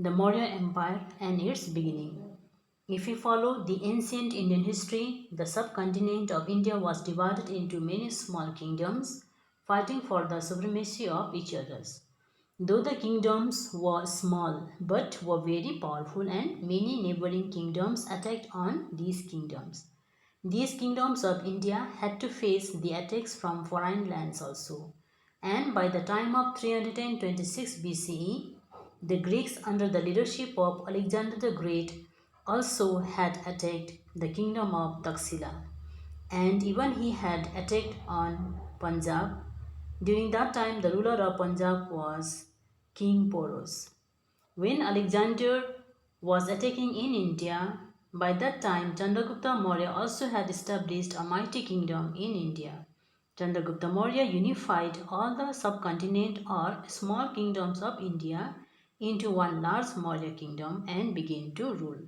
the Maurya Empire and its beginning. If we follow the ancient Indian history, the subcontinent of India was divided into many small kingdoms, fighting for the supremacy of each other. Though the kingdoms were small but were very powerful, and many neighboring kingdoms attacked on these kingdoms. These kingdoms of India had to face the attacks from foreign lands also. And by the time of 326 BCE, the Greeks under the leadership of Alexander the Great also had attacked the kingdom of Taxila. And even he had attacked on Punjab. During that time, the ruler of Punjab was King Porus. When Alexander was attacking in India, by that time Chandragupta Maurya also had established a mighty kingdom in India. Chandragupta Maurya unified all the subcontinent or small kingdoms of India into one large Maurya kingdom and began to rule.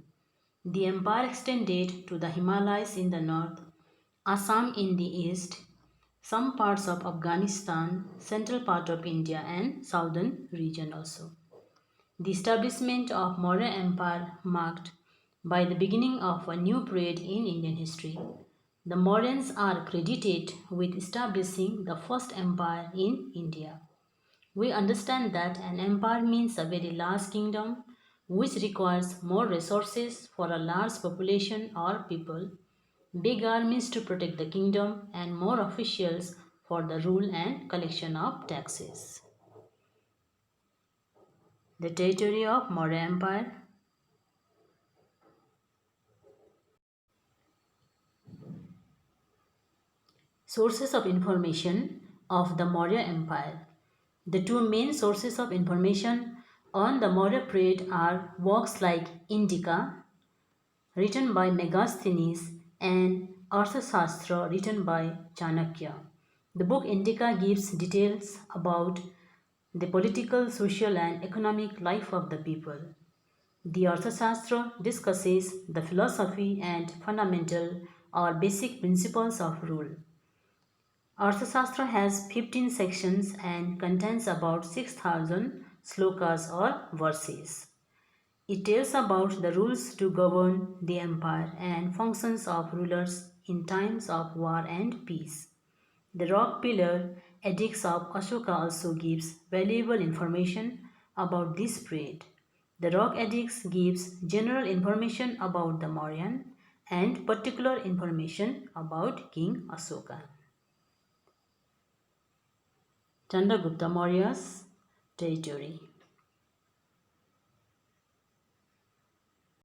The empire extended to the Himalayas in the north, Assam in the east, some parts of Afghanistan, central part of India and southern region also. The establishment of Maurya Empire marked by the beginning of a new period in Indian history. The Mauryans are credited with establishing the first empire in India. We understand that an empire means a very large kingdom which requires more resources for a large population or people, big armies to protect the kingdom, and more officials for the rule and collection of taxes. The territory of Maurya Empire. Sources of information of the Maurya Empire. The two main sources of information on the Maurya period are works like Indica, written by Megasthenes, and Arthashastra, written by Chanakya. The book Indica gives details about the political, social, and economic life of the people. The Arthashastra discusses the philosophy and fundamental or basic principles of rule. Arthashastra has 15 sections and contains about 6,000 slokas or verses. It tells about the rules to govern the empire and functions of rulers in times of war and peace. The rock pillar edicts of Ashoka also gives valuable information about this period. The rock edicts gives general information about the Mauryan and particular information about King Ashoka. Chandragupta Maurya's territory.